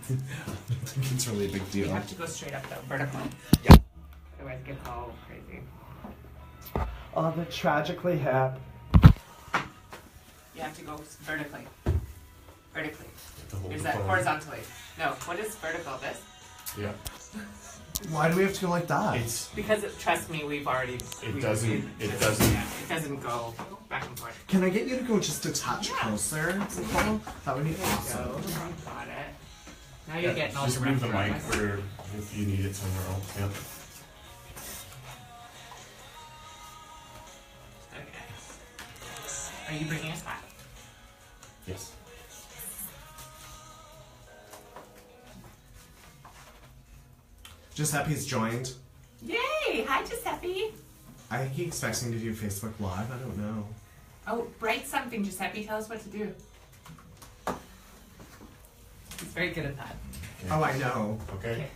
think it's really a big deal. You have to go straight up though, vertical. Yeah. Otherwise it gets all crazy. Oh, they're tragically hip. You have to go vertically. Vertically. hold Is the that phone. horizontally? No. What is vertical? This? Yeah. Why do we have to go like that? It's Because trust me, we've already. It we- doesn't- we- it doesn't- Yeah, it doesn't go back and forth. Can I get you to go just a touch Yeah. closer, Nicole? That would be There awesome. you go. Got it. Now you're getting all just move the direct mic on us. for if you need it somewhere else. Yeah. Okay. Are you bringing us back? Yes. Giuseppe's joined. Yay! Hi, Giuseppe. He expects me to do Facebook Live. I don't know. Oh, write something, Giuseppe. Tell us what to do. He's very good at that. Oh, I know. Okay.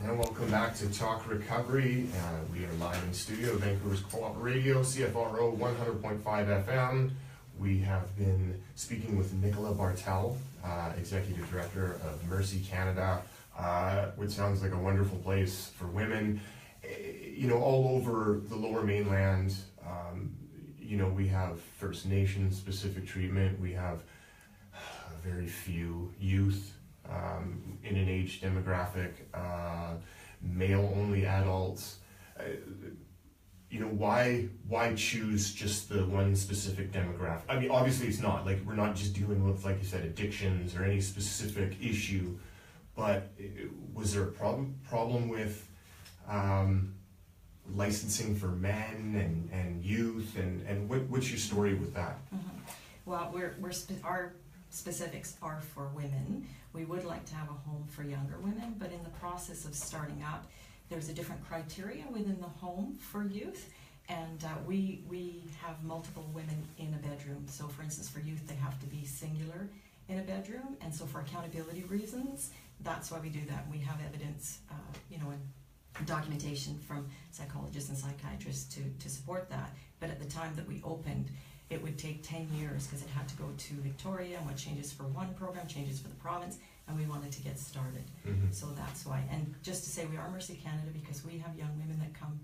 And welcome back to Talk Recovery. We are live in studio, Vancouver's Co-op Radio, CFRO 100.5 FM. We have been speaking with Nicola Bartel, Executive Director of Mercy Canada, which sounds like a wonderful place for women. You know, all over the Lower Mainland, you know, we have First Nations specific treatment. We have very few youth in an age demographic, male-only adults. You know, why choose just the one specific demographic? I mean, obviously it's not, like, we're not just dealing with, like you said, addictions or any specific issue, but was there a problem with licensing for men and youth, and what's your story with that? Mm-hmm. Well, our specifics are for women. We would like to have a home for younger women, but in the process of starting up, there's a different criteria within the home for youth, and we have multiple women in a bedroom. So for instance, for youth, they have to be singular in a bedroom, and so for accountability reasons, that's why we do that. We have evidence, you know, and documentation from psychologists and psychiatrists to support that. But at the time that we opened, it would take 10 years because it had to go to Victoria, and what changes for one program changes for the province, and we wanted to get started. Mm-hmm. So that's why. And just to say, we are Mercy Canada because we have young women that come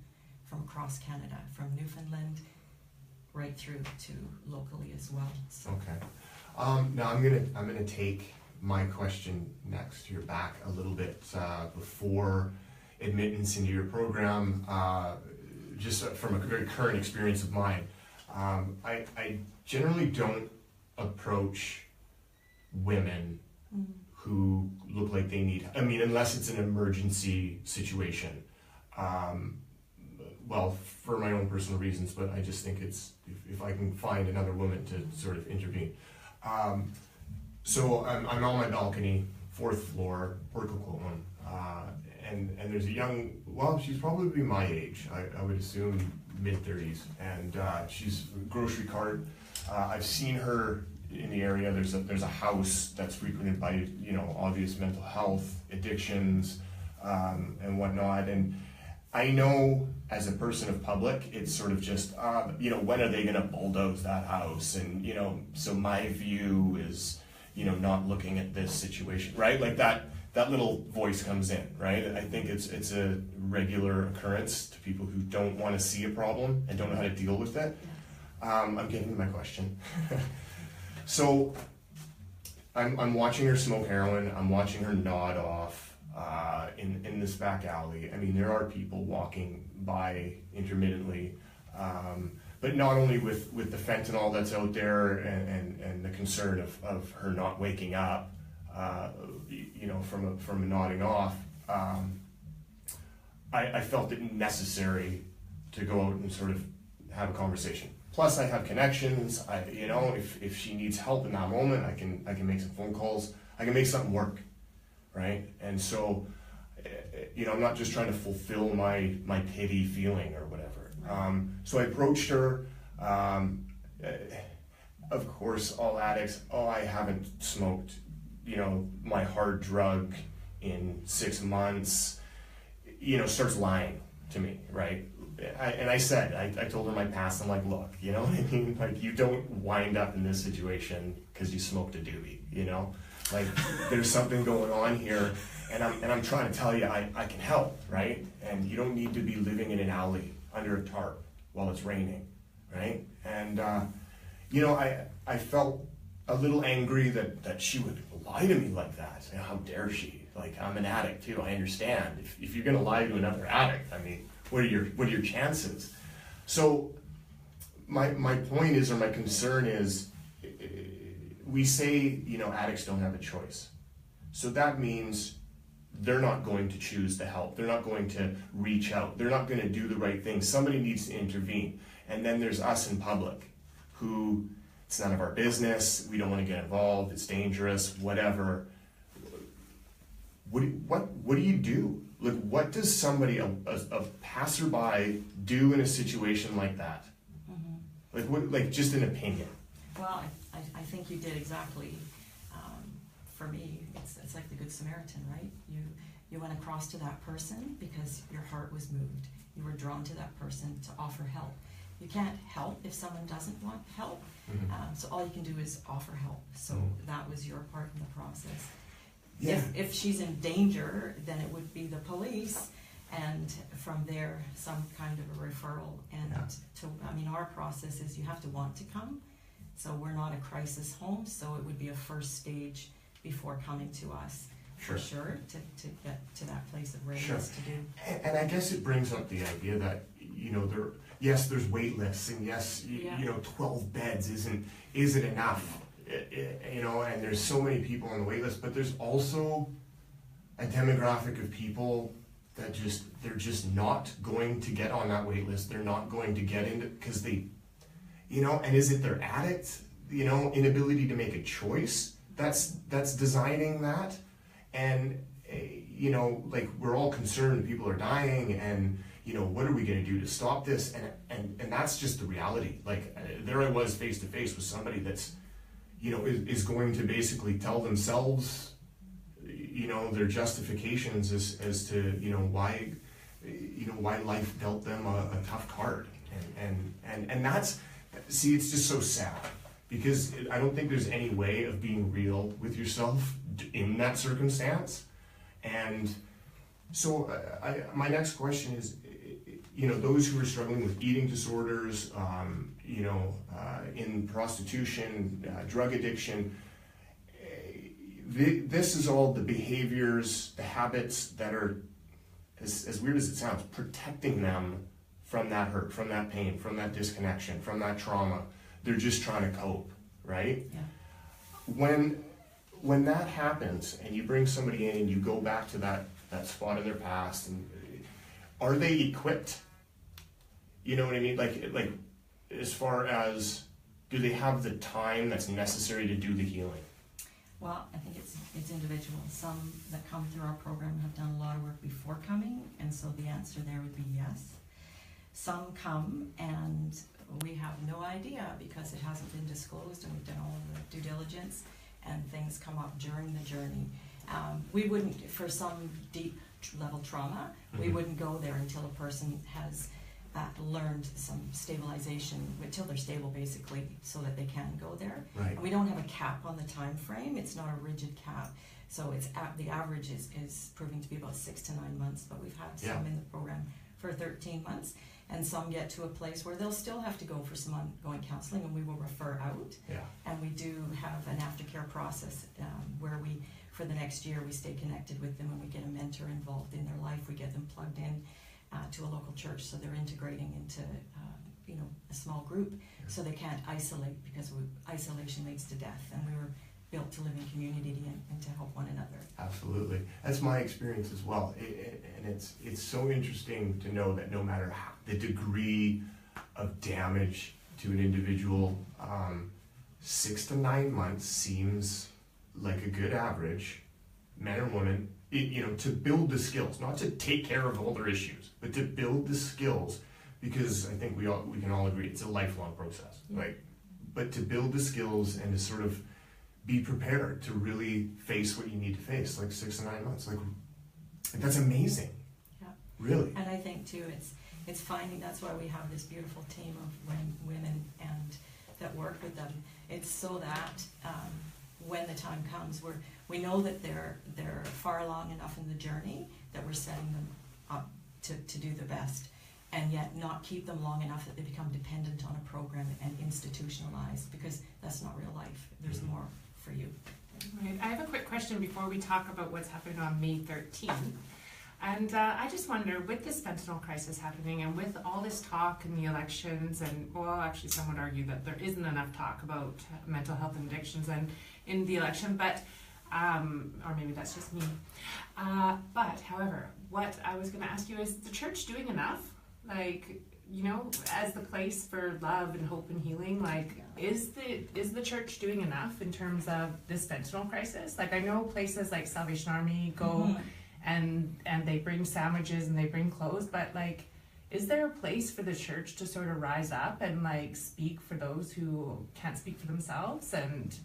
from across Canada, from Newfoundland right through to locally as well. So. Okay. Now I'm gonna take my question next. You're back a little bit before admittance into your program. Just from a very current experience of mine, I generally don't approach women who look like they need, I mean, unless it's an emergency situation. Well, for my own personal reasons, but I just think it's, if I can find another woman to sort of intervene. So I'm on my balcony, 4th floor, Port Coquitlam, and there's a young, well, she's probably my age, I would assume mid-30s, and she's a grocery cart. I've seen her in the area. There's a house that's frequented by, you know, obvious mental health, addictions, and whatnot, and I know as a person of public, it's sort of just, you know, when are they gonna bulldoze that house? And, you know, so my view is, you know, not looking at this situation, right? Like that little voice comes in, right? I think it's a regular occurrence to people who don't want to see a problem and don't know how to deal with it. I'm getting to my question. So I'm watching her smoke heroin. I'm watching her nod off in this back alley. I mean, there are people walking by intermittently, but not only with the fentanyl that's out there and the concern of her not waking up, you know, from a nodding off, I felt it necessary to go out and sort of have a conversation. Plus, I have connections. You know, if she needs help in that moment, I can make some phone calls. I can make something work, right? And so, you know, I'm not just trying to fulfill my pity feeling or whatever. So I approached her. Of course, all addicts. Oh, I haven't smoked, you know, my hard drug in 6 months. You know, starts lying to me, right? I said, I told her my past. I'm like, look, you know what I mean? Like, you don't wind up in this situation because you smoked a doobie, you know? Like, there's something going on here, and I'm trying to tell you I can help, right? And you don't need to be living in an alley under a tarp while it's raining, right? And, you know, I felt a little angry that she would lie to me like that. You know, how dare she? Like, I'm an addict too, I understand. If you're gonna lie to another addict, I mean, what are your chances? So my point is, or my concern is, we say, you know, addicts don't have a choice. So that means they're not going to choose the help. They're not going to reach out. They're not going to do the right thing. Somebody needs to intervene. And then there's us in public who, it's none of our business. We don't want to get involved. It's dangerous, whatever. What do you do? Like, what does somebody, a passerby, do in a situation like that? Mm-hmm. Like, what, like, just an opinion? Well, I think you did exactly. For me, it's like the Good Samaritan, right? You went across to that person because your heart was moved. You were drawn to that person to offer help. You can't help if someone doesn't want help. Mm-hmm. So all you can do is offer help. So that was your part in the process. Yeah. If she's in danger, then it would be the police, and from there, some kind of a referral. And our process is you have to want to come. So we're not a crisis home, so it would be a first stage before coming to us. Sure. For sure, to get to that place of readiness sure. to do. And I guess it brings up the idea that, you know, there's wait lists, and yes, you know, 12 beds isn't enough. You know, and there's so many people on the wait list, but there's also a demographic of people that they're just not going to get on that wait list. They're not going to get into, because they, you know, and is it their addict, you know, inability to make a choice that's designing that? And you know, like, we're all concerned people are dying, and you know, what are we going to do to stop this? And that's just the reality. Like, there I was face to face with somebody that's, you know, is going to basically tell themselves, you know, their justifications as to, you know, why life dealt them a tough card. And that's, see, it's just so sad, because I don't think there's any way of being real with yourself in that circumstance. And so my next question is, you know, those who are struggling with eating disorders, you know, in prostitution, drug addiction, this is all the behaviors, the habits that are, as weird as it sounds, protecting them from that hurt, from that pain, from that disconnection, from that trauma. They're just trying to cope, right? Yeah. When that happens, and you bring somebody in and you go back to that spot in their past, and are they equipped? You know what I mean? Like, as far as, do they have the time that's necessary to do the healing? Well, I think it's individual. Some that come through our program have done a lot of work before coming, and so the answer there would be yes. Some come and we have no idea because it hasn't been disclosed, and we've done all of the due diligence, and things come up during the journey. We wouldn't, for some deep level trauma, we wouldn't go there until a person has learned some stabilization, until they're stable basically, so that they can go there. Right. And we don't have a cap on the time frame. It's not a rigid cap. So it's the average is proving to be about 6 to 9 months, but we've had some in the program for 13 months. And some get to a place where they'll still have to go for some ongoing counseling, and we will refer out. Yeah. And we do have an aftercare process where we, for the next year, we stay connected with them, and we get a mentor involved in their life. We get them plugged in to a local church, so they're integrating into a small group, so they can't isolate, because isolation leads to death, and we were built to live in community and to help one another. Absolutely. That's my experience as well. And it's so interesting to know that no matter how, the degree of damage to an individual, 6 to 9 months seems like a good average, men or women, to build the skills, not to take care of all their issues, but to build the skills, because I think we can all agree it's a lifelong process, right? But to build the skills and to sort of be prepared to really face what you need to face, like 6 to 9 months, like that's amazing. Yeah. Really. And I think too, it's finding, that's why we have this beautiful team of women and that work with them. It's so that when the time comes, we know that they're far along enough in the journey that we're setting them up to do their best, and yet not keep them long enough that they become dependent on a program and institutionalized, because that's not real life. There's more for you. Right. I have a quick question before we talk about what's happening on May 13th. And I just wonder, with this fentanyl crisis happening and with all this talk in the elections, and well, actually some would argue that there isn't enough talk about mental health and addictions and in the election, but or maybe that's just me. But however, what I was going to ask you is, the church doing enough? Like, you know, as the place for love and hope and healing, like, is the church doing enough in terms of this fentanyl crisis? Like, I know places like Salvation Army go and they bring sandwiches and they bring clothes, but like, is there a place for the church to sort of rise up and like speak for those who can't speak for themselves? And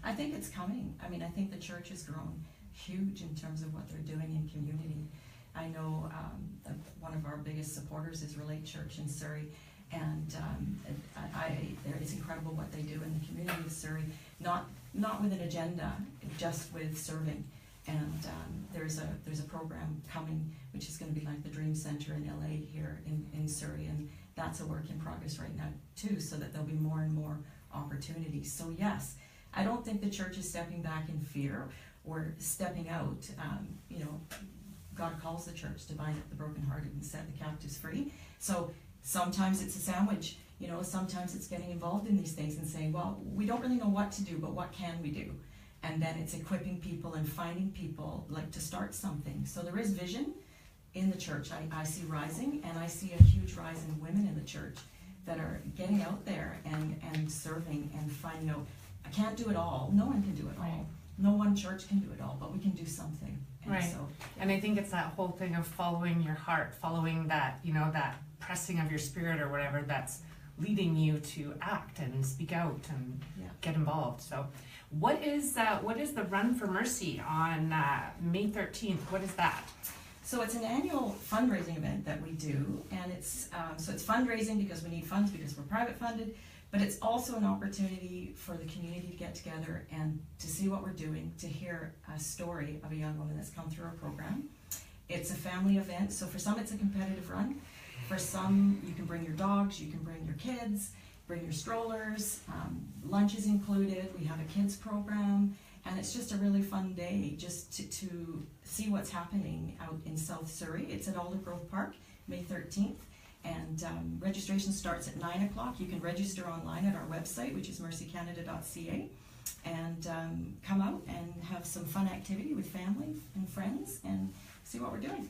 I think it's coming. I mean, I think the church has grown huge in terms of what they're doing in community. I know one of our biggest supporters is Relate Church in Surrey, and it's incredible what they do in the community of Surrey, not with an agenda, just with serving. And there's a program coming which is going to be like the Dream Center in LA here in Surrey, and that's a work in progress right now too, so that there'll be more and more opportunities. So yes, I don't think the church is stepping back in fear or stepping out. You know, God calls the church to bind up the brokenhearted and set the captives free. So sometimes it's a sandwich, you know, sometimes it's getting involved in these things and saying, well, we don't really know what to do, but what can we do? And then it's equipping people and finding people like to start something. So there is vision in the church. I see rising, and I see a huge rise in women in the church that are getting out there and serving and finding out, I can't do it all. No one can do it all. Right. No one church can do it all, but we can do something. And right. So, and I think it's that whole thing of following your heart, following that, you know, that pressing of your spirit or whatever that's leading you to act and speak out and get involved. So what is the Run for Mercy on May 13th? What is that? So it's an annual fundraising event that we do, and it's fundraising because we need funds because we're private funded, but it's also an opportunity for the community to get together and to see what we're doing, to hear a story of a young woman that's come through our program. It's a family event, so for some it's a competitive run. For some, you can bring your dogs, you can bring your kids, bring your strollers, lunch is included, we have a kids program, and it's just a really fun day just to see what's happening out in South Surrey. It's at Olive Grove Park, May 13th, and registration starts at 9 o'clock. You can register online at our website, which is mercycanada.ca, and come out and have some fun activity with family and friends and see what we're doing.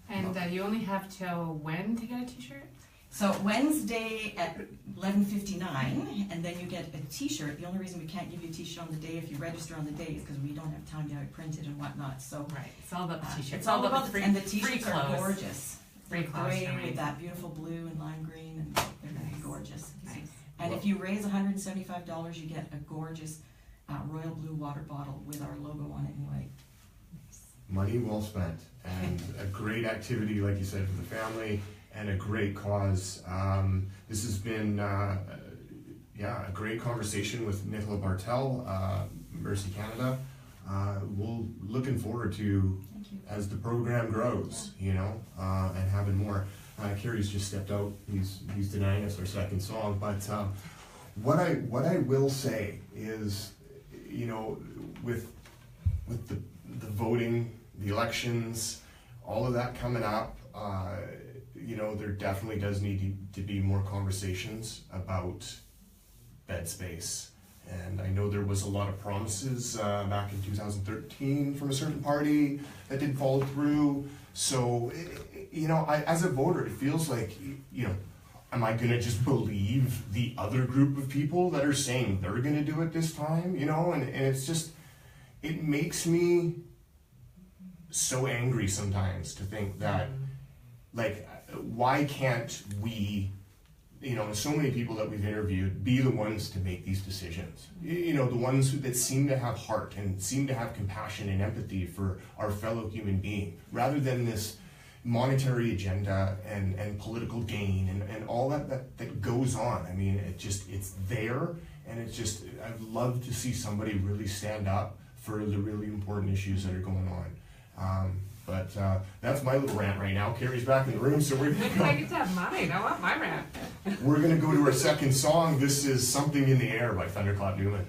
And you only have till when to get a t-shirt? So Wednesday at 11:59, and then you get a t-shirt. The only reason we can't give you a t-shirt on the day if you register on the day is because we don't have time to have it printed and whatnot. So right, it's all about the t-shirt. It's all about the free, and the t-shirts are gorgeous. Free clothes, gray with that beautiful blue and lime green, and they're going to be gorgeous. Nice. And if you raise $175, you get a gorgeous royal blue water bottle with our logo on it in white. Money well spent, and a great activity, like you said, for the family, and a great cause. This has been, a great conversation with Nicola Bartel, Mercy Canada. We're looking forward to, as the program grows, you know, and having more. Carrie's just stepped out. He's denying us our second song, but what I will say is, you know, with the voting, the elections, all of that coming up, you know, there definitely does need to be more conversations about bed space. And I know there was a lot of promises back in 2013 from a certain party that didn't follow through. So, you know, as a voter, it feels like, you know, am I gonna just believe the other group of people that are saying they're gonna do it this time, you know? And it's just, it makes me so angry sometimes to think that, like, why can't we, you know, so many people that we've interviewed, be the ones to make these decisions? You know, the ones that seem to have heart and seem to have compassion and empathy for our fellow human being, rather than this, monetary agenda and political gain and all that goes on. I mean, it's there, and it's just, I'd love to see somebody really stand up for the really important issues that are going on. But that's my little rant right now. Carrie's back in the room, so we're When do I get to have mine? I want my rant. We're gonna go to our second song. This is Something in the Air by Thunderclap Newman.